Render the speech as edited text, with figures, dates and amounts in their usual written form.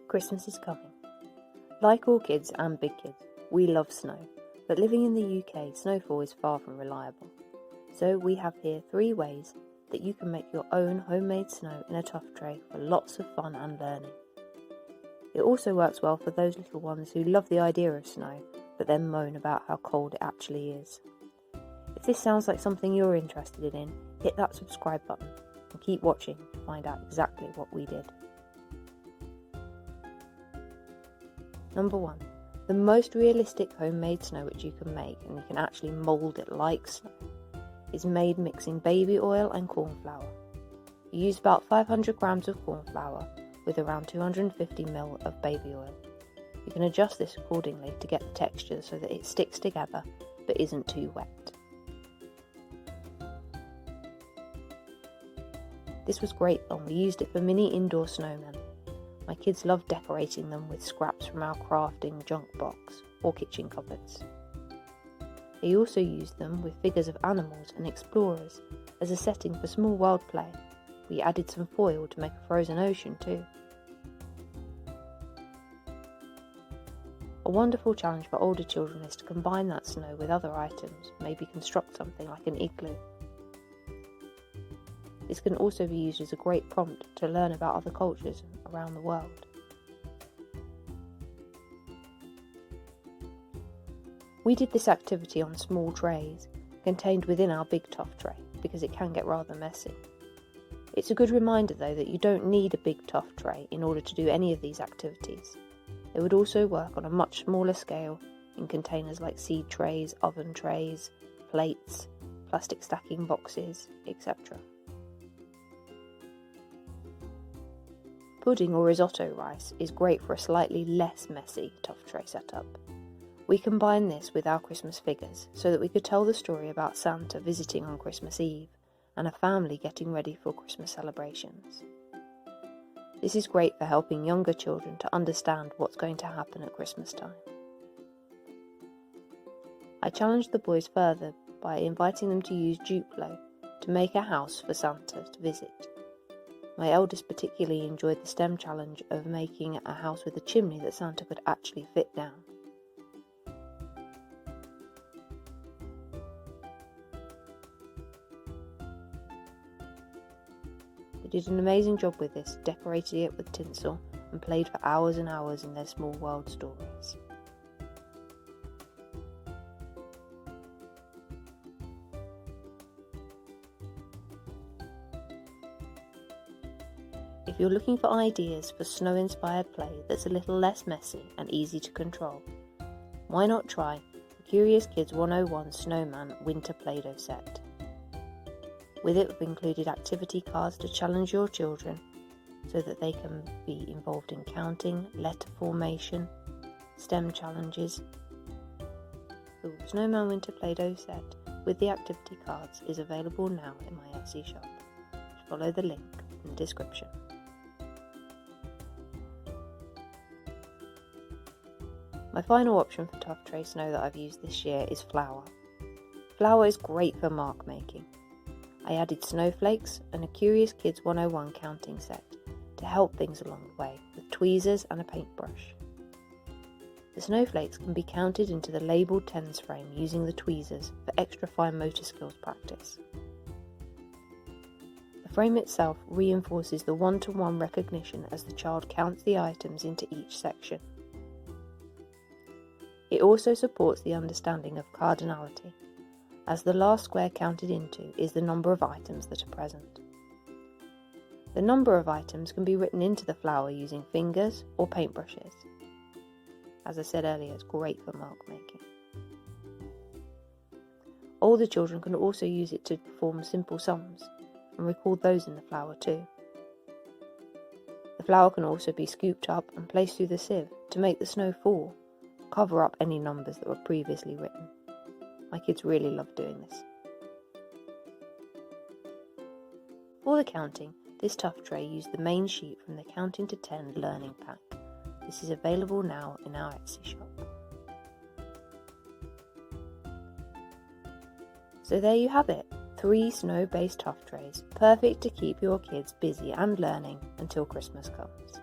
Christmas is coming. Like all kids and big kids, we love snow, but living in the UK, snowfall is far from reliable. So we have here 3 ways that you can make your own homemade snow in a tuff tray for lots of fun and learning. It also works well for those little ones who love the idea of snow, but then moan about how cold it actually is. If this sounds like something you're interested in, hit that subscribe button and keep watching to find out exactly what we did. Number 1. The most realistic homemade snow which you can make, and you can actually mould it like snow, is made mixing baby oil and corn flour. You use about 500 grams of corn flour with around 250 ml of baby oil. You can adjust this accordingly to get the texture so that it sticks together but isn't too wet. This was great fun. We used it for mini indoor snowmen. My kids love decorating them with scraps from our crafting junk box or kitchen cupboards. They also used them with figures of animals and explorers as a setting for small world play. We added some foil to make a frozen ocean too. A wonderful challenge for older children is to combine that snow with other items, maybe construct something like an igloo. This can also be used as a great prompt to learn about other cultures around the world. We did this activity on small trays, contained within our big tuff tray, because it can get rather messy. It's a good reminder though that you don't need a big tuff tray in order to do any of these activities. It would also work on a much smaller scale in containers like seed trays, oven trays, plates, plastic stacking boxes, etc. Pudding or risotto rice is great for a slightly less messy tuff tray setup. We combined this with our Christmas figures so that we could tell the story about Santa visiting on Christmas Eve and a family getting ready for Christmas celebrations. This is great for helping younger children to understand what's going to happen at Christmas time. I challenged the boys further by inviting them to use Duplo to make a house for Santa to visit. My eldest particularly enjoyed the STEM challenge of making a house with a chimney that Santa could actually fit down. They did an amazing job with this, decorated it with tinsel and played for hours and hours in their small world stories. If you're looking for ideas for snow-inspired play that's a little less messy and easy to control, why not try the Curious Kids 101 Snowman Winter Playdough set. With it we've included activity cards to challenge your children so that they can be involved in counting, letter formation, STEM challenges. The Snowman Winter Playdough set with the activity cards is available now in my Etsy shop. Follow the link in the description. My final option for tuff tray snow that I've used this year is flour. Flour is great for mark making. I added snowflakes and a Curious Kids 101 counting set to help things along the way with tweezers and a paintbrush. The snowflakes can be counted into the labelled tens frame using the tweezers for extra fine motor skills practice. The frame itself reinforces the one-to-one recognition as the child counts the items into each section. It also supports the understanding of cardinality, as the last square counted into is the number of items that are present. The number of items can be written into the flour using fingers or paintbrushes. As I said earlier, it's great for mark making. Older children can also use it to perform simple sums and record those in the flour too. The flour can also be scooped up and placed through the sieve to make the snow fall, cover up any numbers that were previously written. My kids really love doing this. For the counting, this tuff tray used the main sheet from the Counting to 10 learning pack. This is available now in our Etsy shop. So there you have it, 3 snow-based tuff trays, perfect to keep your kids busy and learning until Christmas comes.